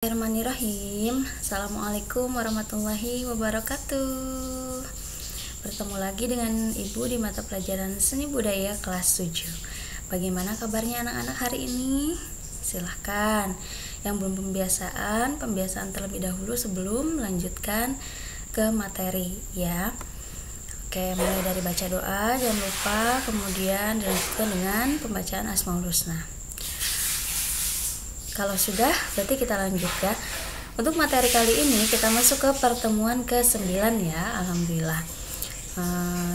Bismillahirrahmanirrahim. Assalamualaikum warahmatullahi wabarakatuh. Bertemu lagi dengan Ibu di mata pelajaran Seni Budaya kelas 7. Bagaimana kabarnya anak-anak hari ini? Silahkan. Yang belum pembiasaan terlebih dahulu sebelum melanjutkan ke materi ya. Oke, mulai dari baca doa, jangan lupa, kemudian dilanjutkan dengan pembacaan Asmaul Husna. Kalau sudah, berarti kita lanjut ya. Untuk materi kali ini kita masuk ke pertemuan ke-9 ya. Alhamdulillah.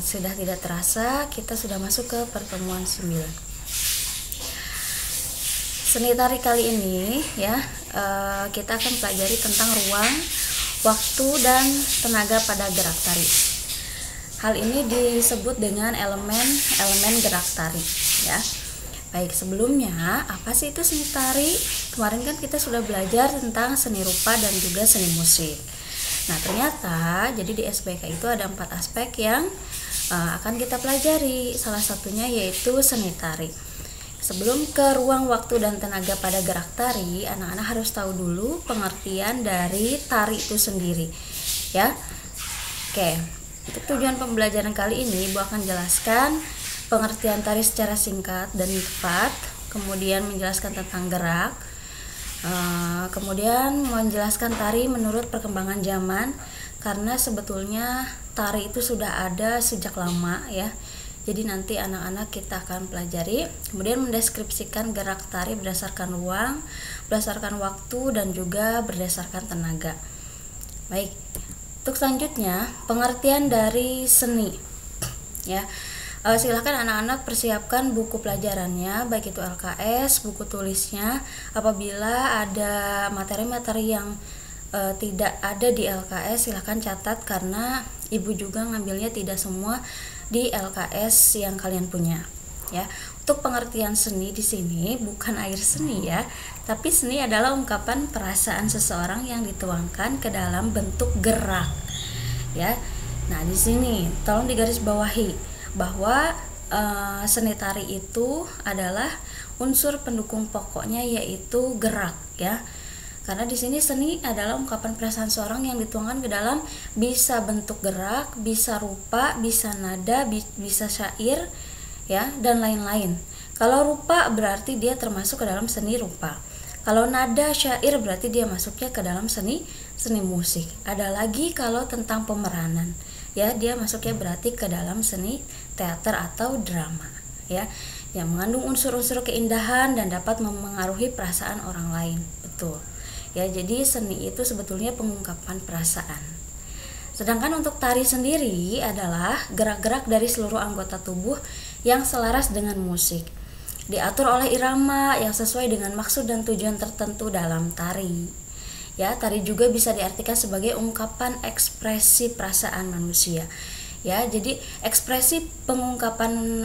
Sudah tidak terasa kita sudah masuk ke pertemuan 9. Seni tari kali ini ya, kita akan pelajari tentang ruang, waktu, dan tenaga pada gerak tari. Hal ini disebut dengan elemen gerak tari ya. Baik, sebelumnya apa sih itu seni tari? Kemarin kan kita sudah belajar tentang seni rupa dan juga seni musik. Nah, ternyata jadi di SBK itu ada 4 aspek yang akan kita pelajari. Salah satunya yaitu seni tari. Sebelum ke ruang, waktu, dan tenaga pada gerak tari, anak-anak harus tahu dulu pengertian dari tari itu sendiri ya. Oke, untuk tujuan pembelajaran kali ini Ibu akan jelaskan pengertian tari secara singkat dan cepat, kemudian menjelaskan tentang gerak, kemudian menjelaskan tari menurut perkembangan zaman, karena sebetulnya tari itu sudah ada sejak lama ya. Jadi nanti anak-anak kita akan pelajari, kemudian mendeskripsikan gerak tari berdasarkan ruang, berdasarkan waktu, dan juga berdasarkan tenaga. Baik, untuk selanjutnya pengertian dari seni ya. Silahkan anak-anak persiapkan buku pelajarannya, baik itu LKS, buku tulisnya. Apabila ada materi-materi yang tidak ada di LKS, silahkan catat, karena Ibu juga ngambilnya tidak semua di LKS yang kalian punya ya. Untuk pengertian seni di sini bukan air seni ya, tapi seni adalah ungkapan perasaan seseorang yang dituangkan ke dalam bentuk gerak ya. Nah, di sini tolong digarisbawahi bahwa seni tari itu adalah unsur pendukung pokoknya yaitu gerak ya. Karena di sini seni adalah ungkapan perasaan seorang yang dituangkan ke dalam bisa bentuk gerak, bisa rupa, bisa nada, bisa syair ya, dan lain-lain. Kalau rupa berarti dia termasuk ke dalam seni rupa. Kalau nada, syair berarti dia masuknya ke dalam seni musik. Ada lagi kalau tentang pemeranan ya, dia masuknya berarti ke dalam seni teater atau drama ya, yang mengandung unsur-unsur keindahan dan dapat memengaruhi perasaan orang lain. Betul ya, jadi seni itu sebetulnya pengungkapan perasaan. Sedangkan untuk tari sendiri adalah gerak-gerak dari seluruh anggota tubuh yang selaras dengan musik, diatur oleh irama yang sesuai dengan maksud dan tujuan tertentu dalam tari ya. Tari juga bisa diartikan sebagai ungkapan ekspresi perasaan manusia ya. Jadi ekspresi pengungkapan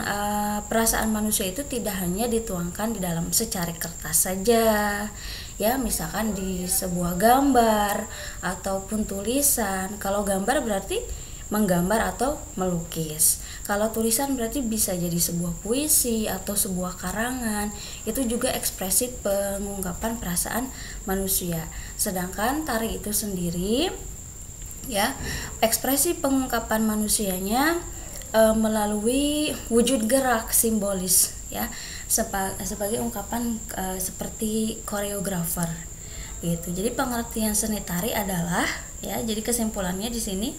perasaan manusia itu tidak hanya dituangkan di dalam secari kertas saja ya, misalkan di sebuah gambar ataupun tulisan. Kalau gambar berarti menggambar atau melukis. Kalau tulisan berarti bisa jadi sebuah puisi atau sebuah karangan. Itu juga ekspresi pengungkapan perasaan manusia. Sedangkan tari itu sendiri ya, ekspresi pengungkapan manusianya melalui wujud gerak simbolis ya, sebagai ungkapan seperti koreografer gitu. Jadi pengertian seni tari adalah ya, jadi kesimpulannya di sini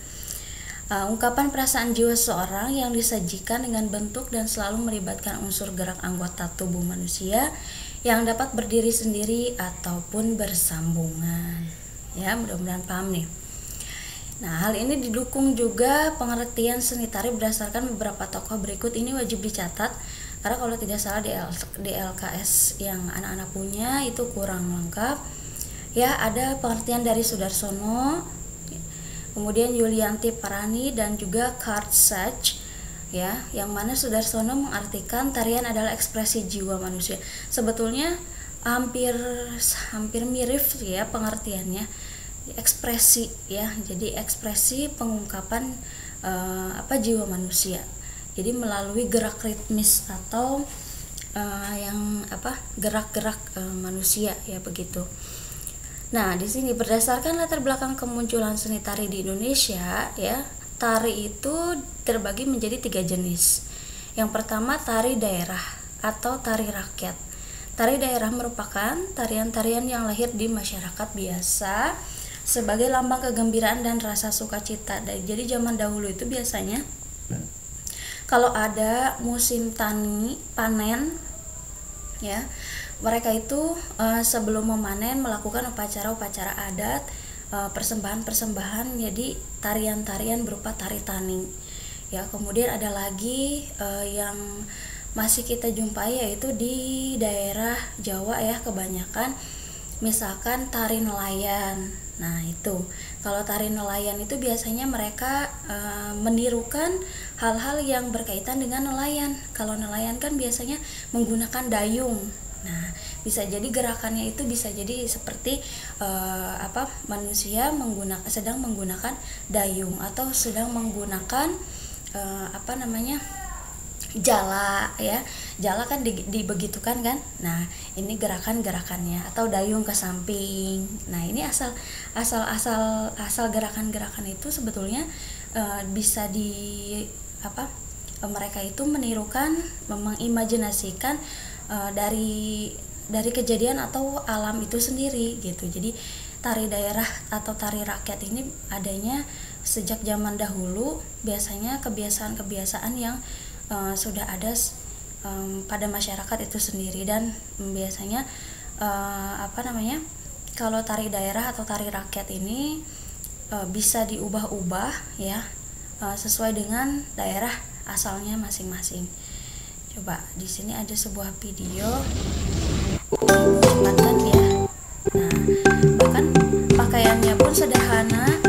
ungkapan perasaan jiwa seseorang yang disajikan dengan bentuk dan selalu melibatkan unsur gerak anggota tubuh manusia yang dapat berdiri sendiri ataupun bersambungan ya. Mudah-mudahan paham nih. Nah, hal ini didukung juga pengertian seni tari berdasarkan beberapa tokoh berikut. Ini wajib dicatat karena kalau tidak salah di LKS yang anak-anak punya itu kurang lengkap ya. Ada pengertian dari Sudarsono, kemudian Yulianti Parani, dan juga Karl Sach ya, yang mana Sudarsono mengartikan tarian adalah ekspresi jiwa manusia. Sebetulnya hampir mirip ya pengertiannya, ekspresi ya. Jadi ekspresi pengungkapan jiwa manusia. Jadi melalui gerak ritmis atau gerak-gerak manusia ya, begitu. Nah, di sini berdasarkan latar belakang kemunculan seni tari di Indonesia, ya, tari itu terbagi menjadi 3 jenis. Yang pertama, tari daerah atau tari rakyat. Tari daerah merupakan tarian-tarian yang lahir di masyarakat biasa sebagai lambang kegembiraan dan rasa sukacita. Jadi zaman dahulu itu biasanya kalau ada musim panen, ya, mereka itu sebelum memanen melakukan upacara-upacara adat, persembahan-persembahan, jadi tarian-tarian berupa tari tani. Ya, kemudian ada lagi yang masih kita jumpai yaitu di daerah Jawa, ya, kebanyakan misalkan tari nelayan. Nah, itu kalau tari nelayan itu biasanya mereka menirukan hal-hal yang berkaitan dengan nelayan. Kalau nelayan kan biasanya menggunakan dayung. Nah, bisa jadi gerakannya itu bisa jadi seperti manusia sedang menggunakan dayung atau sedang menggunakan jala, ya. Jala kan dibegitukan kan. Nah, ini gerakannya atau dayung ke samping. Nah, ini asal gerakan-gerakan itu sebetulnya bisa mereka itu menirukan, mengimajinasikan dari kejadian atau alam itu sendiri gitu. Jadi tari daerah atau tari rakyat ini adanya sejak zaman dahulu, biasanya kebiasaan-kebiasaan yang sudah ada pada masyarakat itu sendiri. Dan biasanya kalau tari daerah atau tari rakyat ini bisa diubah-ubah, ya, sesuai dengan daerah asalnya masing-masing. Coba di sini ada sebuah video, cepatkan ya. Nah, bahkan pakaiannya pun sederhana,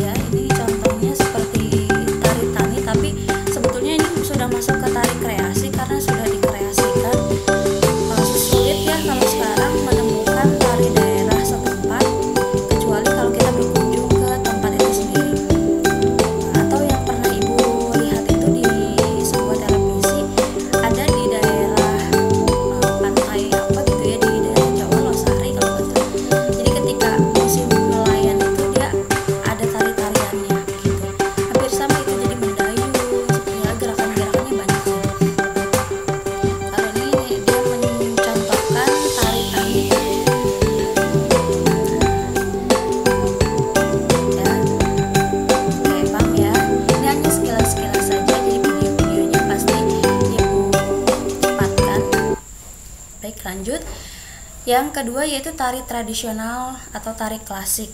ya. Ini contohnya seperti tari tani, tapi sebetulnya ini sudah masuk ke tari kreasi karena sudah dikreasikan. Sulit ya kalau sekarang menemukan tari daerah setempat, kecuali kalau kita berkunjung ke tempat itu sendiri. Atau yang pernah ibu lihat itu di sebuah televisi, ada di daerah pantai gitu ya, di daerah Jawa, Losari kalau nggak salah. Jadi ketika musim nelayan itu dia ada tari-tariannya gitu. Hampir sama itu, jadi mendayung, ya, gerakan-gerakannya banyak sih. Kalau ini dia mencontohkan tari tani, ya. Oke, paham ya. Ini hanya sekilas-sekilas saja, jadi video-videonya pasti ibu cepatkan. Baik, lanjut. Yang kedua yaitu tari tradisional atau tari klasik.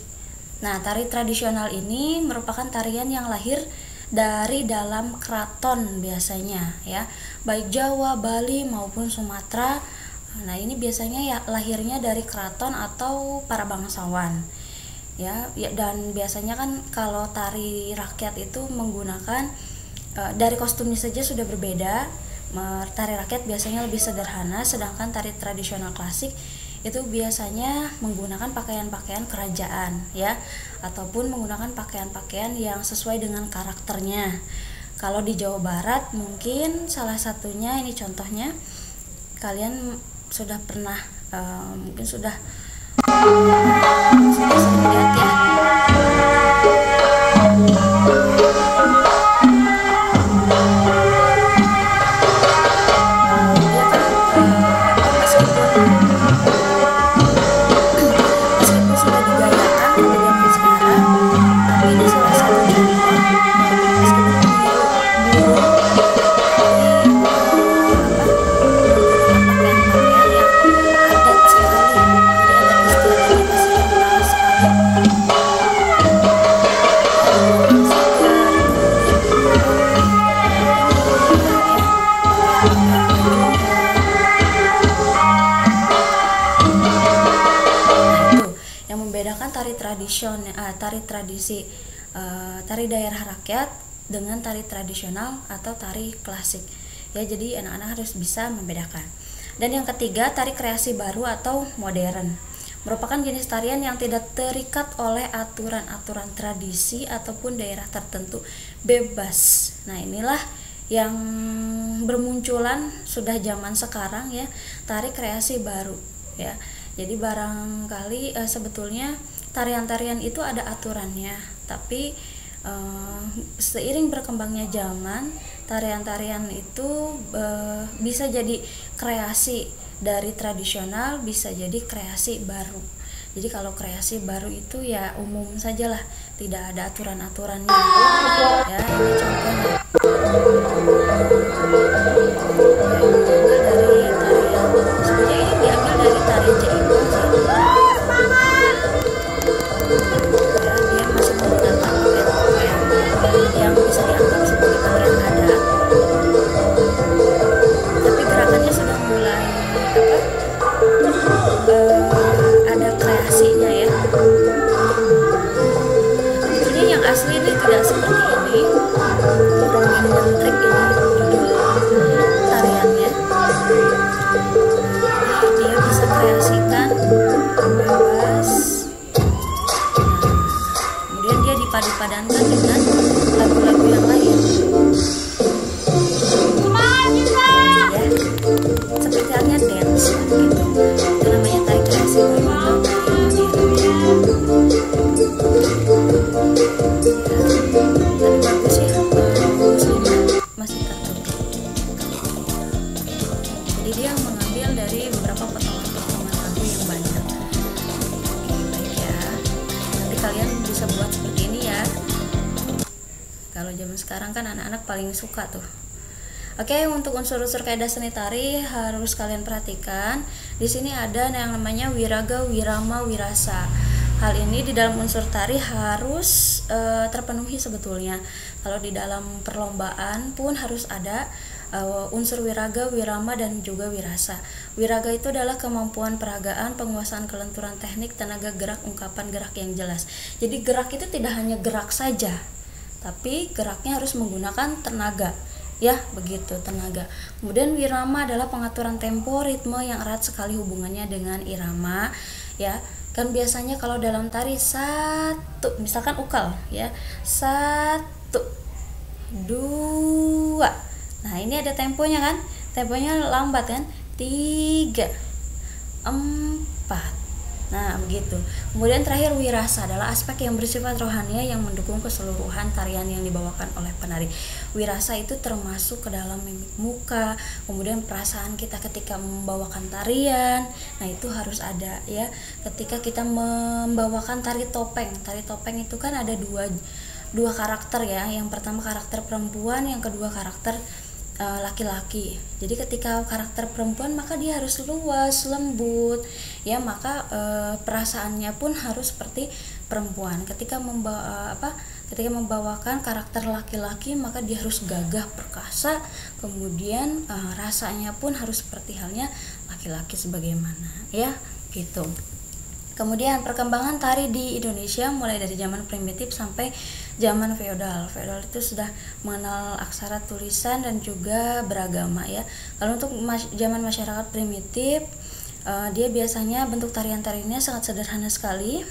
Nah, tari tradisional ini merupakan tarian yang lahir dari dalam keraton biasanya, ya, baik Jawa, Bali maupun Sumatera. Nah, ini biasanya ya lahirnya dari keraton atau para bangsawan, ya, dan biasanya kan kalau tari rakyat itu menggunakan dari kostumnya saja sudah berbeda. Tari rakyat biasanya lebih sederhana, sedangkan tari tradisional klasik itu biasanya menggunakan pakaian-pakaian kerajaan, ya, ataupun menggunakan pakaian-pakaian yang sesuai dengan karakternya. Kalau di Jawa Barat mungkin salah satunya, ini contohnya, kalian sudah pernah mungkin sudah sering lihat, ya. Meskipun sudah digayakan pada zaman sekarang, tapi ini salah satu contoh, meskipun burung, pakaian-pakaian yang adat sekali, jadi adat istiadatnya pasti kental sekali. Membedakan tari daerah rakyat dengan tari tradisional atau tari klasik, ya. Jadi anak-anak harus bisa membedakan. Dan yang ketiga, tari kreasi baru atau modern merupakan jenis tarian yang tidak terikat oleh aturan-aturan tradisi ataupun daerah tertentu, bebas. Nah, inilah yang bermunculan sudah zaman sekarang, ya, tari kreasi baru, ya. Jadi barangkali sebetulnya tarian-tarian itu ada aturannya, tapi seiring berkembangnya zaman, tarian-tarian itu bisa jadi kreasi dari tradisional, bisa jadi kreasi baru. Jadi kalau kreasi baru itu ya umum sajalah, tidak ada aturan-aturannya. Ya, ini contohnya. Dari tarian, sebenarnya ini diambil dari tarian Jaipong sih. Ya, dia masih menggunakan yang bisa dianggap sebagai tarian adat. Tapi gerakannya sudah mulai ada kreasinya ya. Sebetulnya yang asli ini tidak seperti ini. Romin Mentrik ini judul tariannya. Dia bisa kreasikan bebas. Kemudian dia dipadu-padankan dengan lagu-lagu yang lain. Ya, seperti halnya dance gitu. Itu namanya tari kreasi berkembang. Tapi bagus ya, musiknya masih tertutup. Jadi dia mengambil dari beberapa potongan-potongan lagu yang banyak. Oke, baik ya. Nanti kalian bisa buat seperti ini ya. Kalau zaman sekarang kan anak-anak paling suka tuh. Oke, untuk unsur-unsur kaidah seni tari harus kalian perhatikan. Di sini ada yang namanya wiraga, wirama, wirasa. Hal ini di dalam unsur tari harus terpenuhi sebetulnya. Kalau di dalam perlombaan pun harus ada unsur wiraga, wirama, dan juga wirasa. Wiraga itu adalah kemampuan peragaan, penguasaan kelenturan teknik, tenaga gerak, ungkapan gerak yang jelas. Jadi gerak itu tidak hanya gerak saja, tapi geraknya harus menggunakan tenaga. Ya, begitu, tenaga. Kemudian wirama adalah pengaturan tempo, ritme yang erat sekali hubungannya dengan irama, ya. Kan biasanya kalau dalam tari satu, misalkan ukal, ya. 1 2. Nah, ini ada temponya kan? Temponya lambat kan? 3 4. Nah, begitu. Kemudian terakhir wirasa adalah aspek yang bersifat rohania yang mendukung keseluruhan tarian yang dibawakan oleh penari. Wirasa itu termasuk ke dalam mimik muka, kemudian perasaan kita ketika membawakan tarian. Nah, itu harus ada ya. Ketika kita membawakan tari topeng. Tari topeng itu kan ada dua karakter ya. Yang pertama karakter perempuan, yang kedua karakter laki-laki. Jadi ketika karakter perempuan maka dia harus luas, lembut, ya, maka perasaannya pun harus seperti perempuan. Ketika membawakan karakter laki-laki maka dia harus gagah, perkasa, kemudian rasanya pun harus seperti halnya laki-laki sebagaimana, ya, gitu. Kemudian perkembangan tari di Indonesia mulai dari zaman primitif sampai zaman feodal. Feodal itu sudah mengenal aksara tulisan dan juga beragama ya. Kalau untuk zaman masyarakat primitif, dia biasanya bentuk tarian-tariannya sangat sederhana sekali.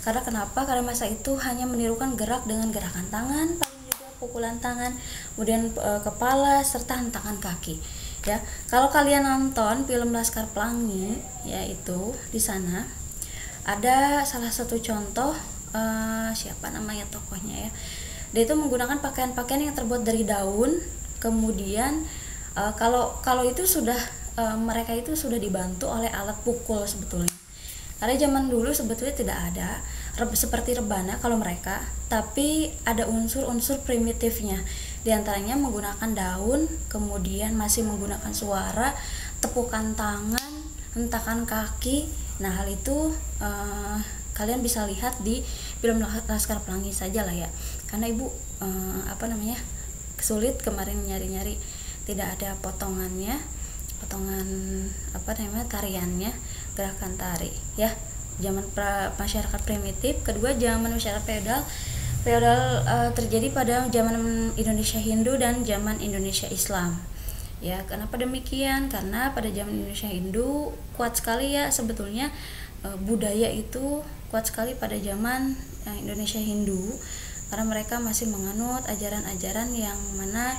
Karena kenapa? Karena masa itu hanya menirukan gerak dengan gerakan tangan, paling juga pukulan tangan, kemudian kepala serta hentakan kaki. Ya, kalau kalian nonton film Laskar Pelangi, yaitu di sana ada salah satu contoh, siapa namanya tokohnya ya, dia itu menggunakan pakaian-pakaian yang terbuat dari daun. Kemudian kalau itu sudah mereka itu sudah dibantu oleh alat pukul sebetulnya, karena zaman dulu sebetulnya tidak ada seperti rebana kalau mereka, tapi ada unsur-unsur primitifnya, diantaranya menggunakan daun, kemudian masih menggunakan suara, tepukan tangan, hentakan kaki. Nah, hal itu kalian bisa lihat di film Laskar Pelangi saja lah ya, karena ibu sulit kemarin nyari-nyari, tidak ada potongan tariannya, gerakan tari ya. Zaman masyarakat primitif. Kedua, zaman masyarakat feodal terjadi pada zaman Indonesia Hindu dan zaman Indonesia Islam. Ya, kenapa demikian? Karena pada zaman Indonesia Hindu kuat sekali ya sebetulnya, budaya itu kuat sekali pada zaman Indonesia Hindu, karena mereka masih menganut ajaran-ajaran yang mana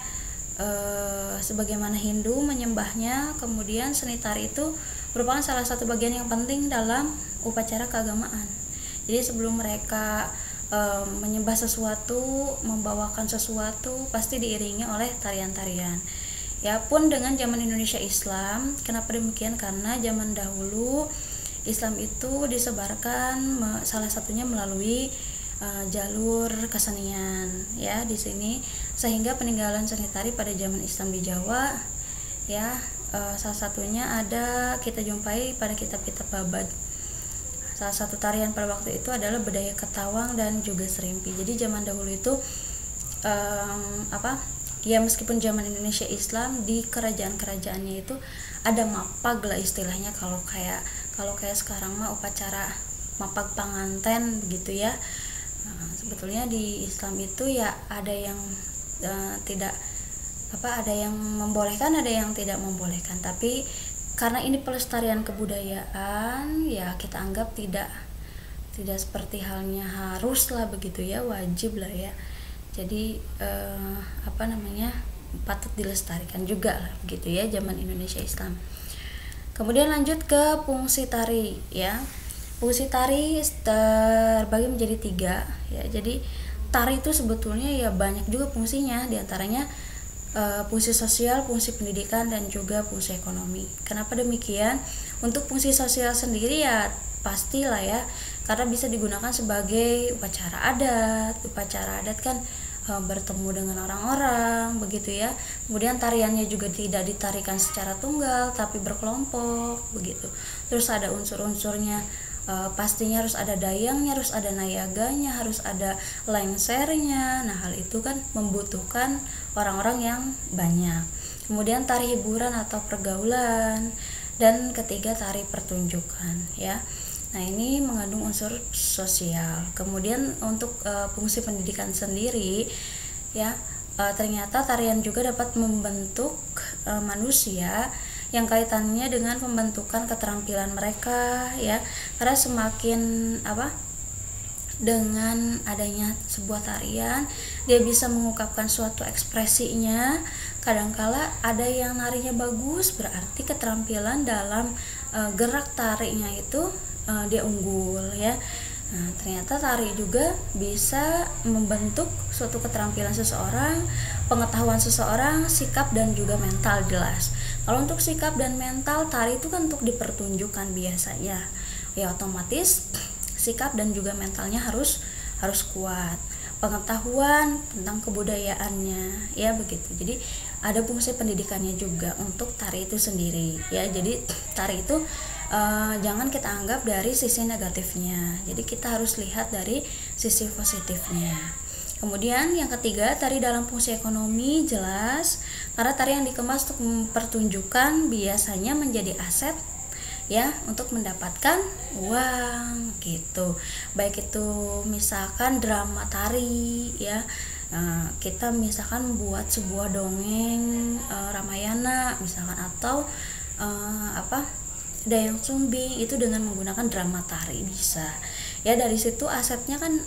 sebagaimana Hindu menyembahnya. Kemudian seni tari itu merupakan salah satu bagian yang penting dalam upacara keagamaan. Jadi sebelum mereka menyembah sesuatu, membawakan sesuatu, pasti diiringi oleh tarian-tarian. Ya, pun dengan zaman Indonesia Islam, kenapa demikian? Karena zaman dahulu Islam itu disebarkan salah satunya melalui jalur kesenian, ya, di sini, sehingga peninggalan seni tari pada zaman Islam di Jawa, ya, salah satunya ada kita jumpai pada kitab-kitab babad. Salah satu tarian pada waktu itu adalah bedaya Ketawang dan juga serimpi. Jadi zaman dahulu itu ya meskipun zaman Indonesia Islam, di kerajaan-kerajaannya itu ada mapag lah istilahnya. Kalau kayak sekarang mah upacara mapag panganten begitu ya. Sebetulnya di Islam itu ya ada yang ada yang membolehkan, ada yang tidak membolehkan. Tapi karena ini pelestarian kebudayaan, ya kita anggap tidak seperti halnya harus lah begitu ya, wajib lah ya. Jadi patut dilestarikan juga lah begitu ya zaman Indonesia Islam. Kemudian lanjut ke fungsi tari ya. Fungsi tari terbagi menjadi 3 ya. Jadi tari itu sebetulnya ya banyak juga fungsinya, diantaranya fungsi sosial, fungsi pendidikan, dan juga fungsi ekonomi. Kenapa demikian? Untuk fungsi sosial sendiri ya pastilah ya, karena bisa digunakan sebagai upacara adat kan bertemu dengan orang-orang begitu ya. Kemudian tariannya juga tidak ditarikan secara tunggal tapi berkelompok begitu. Terus ada unsur-unsurnya, pastinya harus ada dayangnya, harus ada nayaganya, harus ada lengsernya. Nah, hal itu kan membutuhkan orang-orang yang banyak. Kemudian tari hiburan atau pergaulan, dan ketiga tari pertunjukan ya. Nah, ini mengandung unsur sosial. Kemudian untuk fungsi pendidikan sendiri ya, ternyata tarian juga dapat membentuk manusia yang kaitannya dengan pembentukan keterampilan mereka ya. Karena semakin dengan adanya sebuah tarian, dia bisa mengungkapkan suatu ekspresinya. Kadangkala ada yang narinya bagus, berarti keterampilan dalam gerak tarinya itu dia unggul ya. Nah, ternyata tari juga bisa membentuk suatu keterampilan seseorang, pengetahuan seseorang, sikap dan juga mental jelas. Kalau untuk sikap dan mental, tari itu kan untuk dipertunjukkan biasanya. Ya otomatis sikap dan juga mentalnya harus kuat. Pengetahuan tentang kebudayaannya ya begitu. Jadi ada fungsi pendidikannya juga untuk tari itu sendiri ya. Jadi tari itu jangan kita anggap dari sisi negatifnya, jadi kita harus lihat dari sisi positifnya. Kemudian yang ketiga, tari dalam fungsi ekonomi jelas, karena tari yang dikemas untuk mempertunjukkan biasanya menjadi aset ya untuk mendapatkan uang gitu. Baik itu misalkan drama tari ya, kita misalkan buat sebuah dongeng Ramayana misalkan, atau Dayang Sumbi itu dengan menggunakan drama tari bisa ya. Dari situ asetnya kan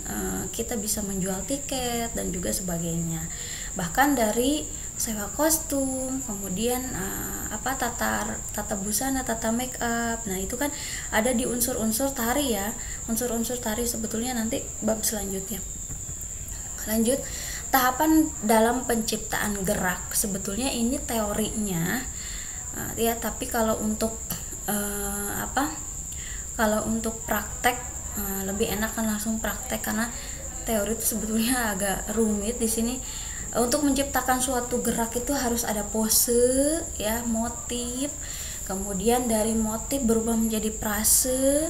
kita bisa menjual tiket dan juga sebagainya. Bahkan dari sewa kostum, kemudian tata busana, tata make up. Nah, itu kan ada di unsur-unsur tari ya. Unsur-unsur tari sebetulnya nanti bab selanjutnya. Lanjut, tahapan dalam penciptaan gerak. Sebetulnya ini teorinya ya, tapi kalau untuk kalau untuk praktek lebih enak kan langsung praktek, karena teori itu sebetulnya agak rumit di sini. Untuk menciptakan suatu gerak itu harus ada pose ya, motif, kemudian dari motif berubah menjadi frase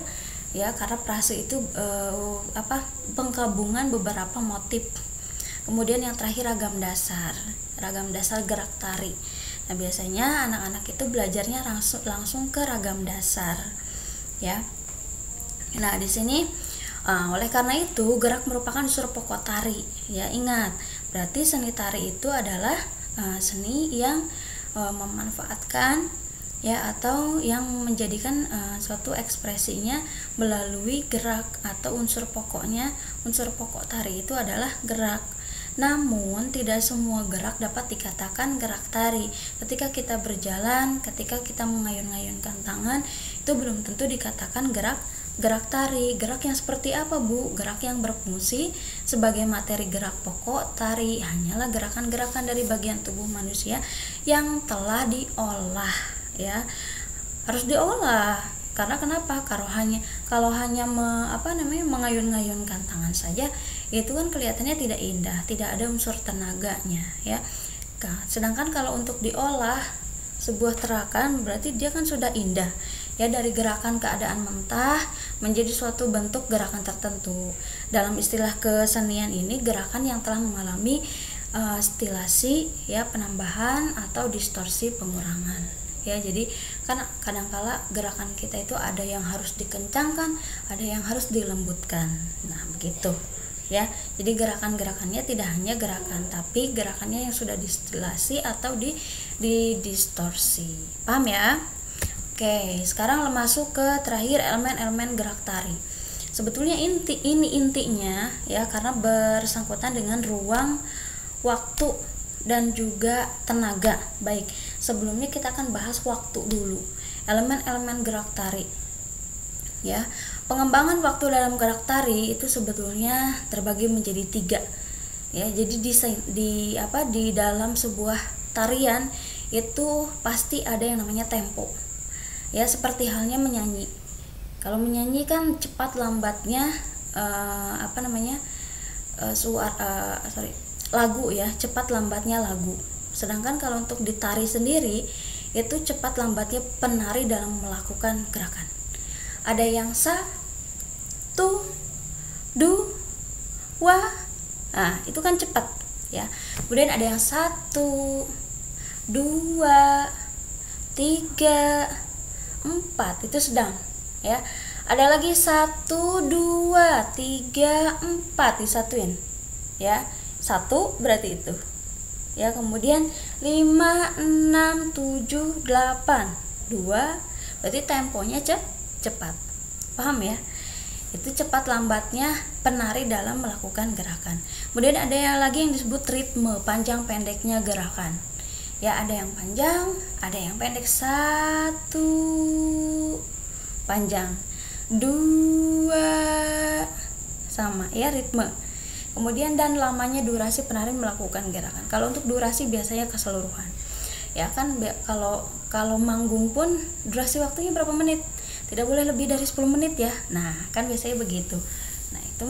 ya, karena frase itu penggabungan beberapa motif. Kemudian yang terakhir ragam dasar gerak tari. Nah, biasanya anak-anak itu belajarnya langsung ke ragam dasar ya. Nah, di sini oleh karena itu gerak merupakan unsur pokok tari ya. Ingat, berarti seni tari itu adalah seni yang memanfaatkan ya, atau yang menjadikan suatu ekspresinya melalui gerak, atau unsur pokok tari itu adalah gerak. Namun tidak semua gerak dapat dikatakan gerak tari. Ketika kita berjalan, ketika kita mengayun-ngayunkan tangan, itu belum tentu dikatakan gerak tari. Gerak yang seperti apa, Bu? Gerak yang berfungsi sebagai materi gerak pokok tari hanyalah gerakan-gerakan dari bagian tubuh manusia yang telah diolah, ya. Harus diolah. Karena kenapa? Kalau hanya mengayun-ngayunkan tangan saja, itu kan kelihatannya tidak indah, tidak ada unsur tenaganya, ya. Sedangkan kalau untuk diolah sebuah terakan berarti dia kan sudah indah, ya, dari gerakan keadaan mentah menjadi suatu bentuk gerakan tertentu. Dalam istilah kesenian ini, gerakan yang telah mengalami stilasi, ya, penambahan atau distorsi pengurangan. Ya, jadi kan kadangkala gerakan kita itu ada yang harus dikencangkan, ada yang harus dilembutkan. Nah, begitu, ya. Jadi gerakan-gerakannya tidak hanya gerakan, tapi gerakannya yang sudah distilasi atau distorsi. Paham ya? Oke, sekarang masuk ke terakhir, elemen-elemen gerak tari. Sebetulnya ini intinya, ya, karena bersangkutan dengan ruang, waktu, dan juga tenaga. Baik, sebelumnya kita akan bahas waktu dulu. Elemen-elemen gerak tari. Ya, pengembangan waktu dalam gerak tari itu sebetulnya terbagi menjadi 3. Ya, jadi di dalam sebuah tarian itu pasti ada yang namanya tempo. Ya, seperti halnya menyanyi. Kalau menyanyi kan cepat lambatnya lagu, ya, cepat lambatnya lagu. Sedangkan kalau untuk ditari sendiri itu cepat lambatnya penari dalam melakukan gerakan. Ada yang 1, 2, nah itu kan cepat, ya. Kemudian ada yang 1, 2, 3, 4, itu sedang, ya. Ada lagi 1, 2, 3, 4 disatuin, ya. 1 berarti itu, ya. Kemudian 5, 6, 7, 8, 2 berarti temponya cepat. Paham ya? Itu cepat lambatnya penari dalam melakukan gerakan. Kemudian ada yang lagi yang disebut ritme, panjang pendeknya gerakan. Ya, ada yang panjang, ada yang pendek. 1 panjang, 2 sama, ya, ritme. Kemudian dan lamanya durasi penari melakukan gerakan. Kalau untuk durasi biasanya keseluruhan. Ya kan, kalau manggung pun durasi waktunya berapa menit? Tidak boleh lebih dari 10 menit, ya. Nah, kan biasanya begitu. Nah, itu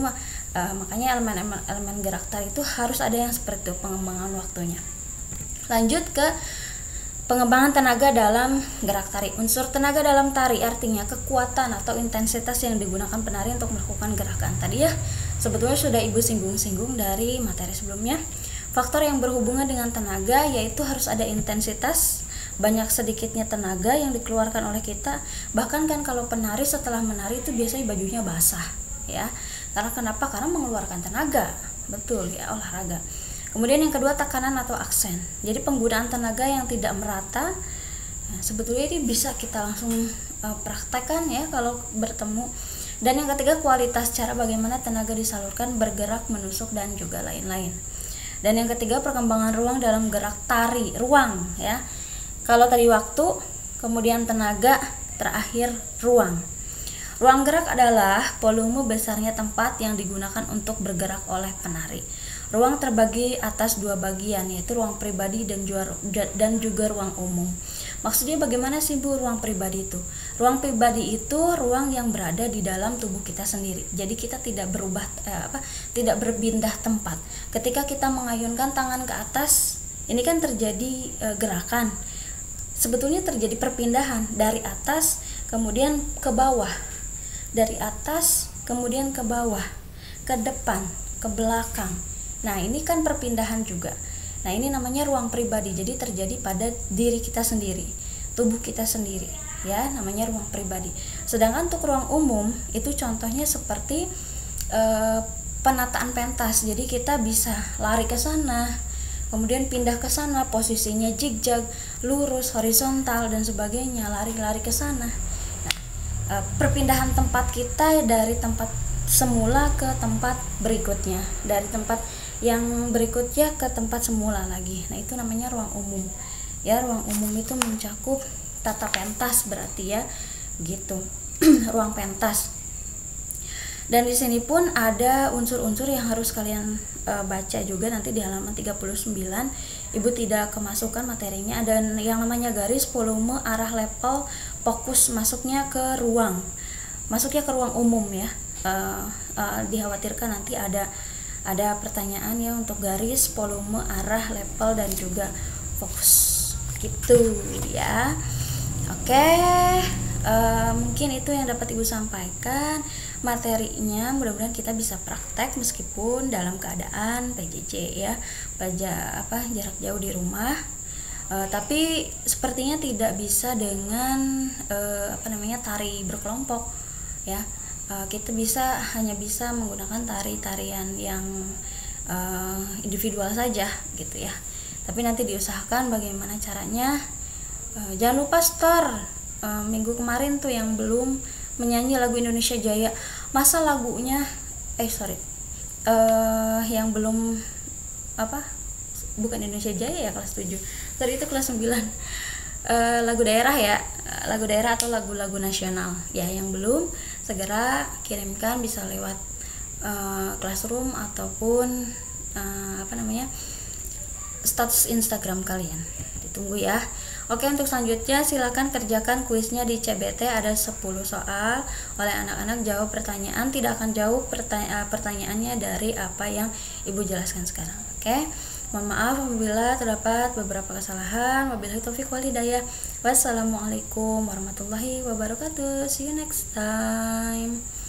makanya elemen gerak tari itu harus ada yang seperti itu pengembangan waktunya. Lanjut ke pengembangan tenaga dalam gerak tari. Unsur tenaga dalam tari artinya kekuatan atau intensitas yang digunakan penari untuk melakukan gerakan. Tadi, ya, sebetulnya sudah Ibu singgung-singgung dari materi sebelumnya. Faktor yang berhubungan dengan tenaga yaitu harus ada intensitas, banyak sedikitnya tenaga yang dikeluarkan oleh kita. Bahkan kan kalau penari setelah menari itu biasanya bajunya basah, ya. Karena kenapa? Karena mengeluarkan tenaga. Betul, ya, olahraga. Kemudian yang kedua, tekanan atau aksen. Jadi penggunaan tenaga yang tidak merata. Nah, sebetulnya ini bisa kita langsung praktekkan, ya, kalau bertemu. Dan yang ketiga, kualitas, cara bagaimana tenaga disalurkan, bergerak, menusuk, dan juga lain-lain. Dan yang ketiga, perkembangan ruang dalam gerak tari. Ruang, ya. Kalau tadi waktu, kemudian tenaga, terakhir ruang. Ruang gerak adalah volume besarnya tempat yang digunakan untuk bergerak oleh penari. Ruang terbagi atas 2 bagian, yaitu ruang pribadi dan juga ruang umum. Maksudnya bagaimana sih, Bu, ruang pribadi itu? Ruang pribadi itu ruang yang berada di dalam tubuh kita sendiri. Jadi kita tidak tidak berpindah tempat. Ketika kita mengayunkan tangan ke atas, ini kan terjadi gerakan. Sebetulnya terjadi perpindahan dari atas kemudian ke bawah. Dari atas kemudian ke bawah, ke depan, ke belakang. Nah, ini kan perpindahan juga. Nah, ini namanya ruang pribadi. Jadi terjadi pada diri kita sendiri, tubuh kita sendiri, ya, namanya ruang pribadi. Sedangkan untuk ruang umum itu contohnya seperti penataan pentas. Jadi kita bisa lari ke sana, kemudian pindah ke sana, posisinya zigzag, lurus, horizontal, dan sebagainya, lari-lari ke sana. Nah, perpindahan tempat kita dari tempat semula ke tempat berikutnya, dari tempat Yang berikutnya ke tempat semula lagi. Nah, itu namanya ruang umum. Ya, ruang umum itu mencakup tata pentas berarti ya, gitu. Ruang pentas. Dan di sini pun ada unsur-unsur yang harus kalian baca juga nanti di halaman 39. Ibu tidak kemasukan materinya. Ada yang namanya garis, volume, arah, level, fokus masuknya ke ruang. Masuknya ke ruang umum ya. Dikhawatirkan nanti ada pertanyaan ya untuk garis, volume, arah, level, dan juga fokus gitu ya. Oke, mungkin itu yang dapat Ibu sampaikan materinya. Mudah-mudahan kita bisa praktek meskipun dalam keadaan PJJ ya, jarak jauh di rumah. Tapi sepertinya tidak bisa dengan tari berkelompok ya. Kita hanya bisa menggunakan tarian yang individual saja gitu ya. Tapi nanti diusahakan bagaimana caranya. Jangan lupa store minggu kemarin tuh yang belum menyanyi lagu Indonesia Jaya, masa lagunya yang belum bukan Indonesia Jaya ya, kelas 7 tadi itu kelas 9, lagu daerah ya, lagu daerah atau lagu-lagu nasional ya, yang belum segera kirimkan bisa lewat Classroom ataupun status Instagram kalian. Ditunggu ya. Oke, untuk selanjutnya silakan kerjakan kuisnya di CBT, ada 10 soal oleh anak-anak. Jawab pertanyaan, tidak akan jauh pertanyaannya dari apa yang Ibu jelaskan sekarang. Oke. Mohon maaf apabila terdapat beberapa kesalahan. Wabillahi taufiq wal hidayah. Wassalamualaikum warahmatullahi wabarakatuh. See you next time.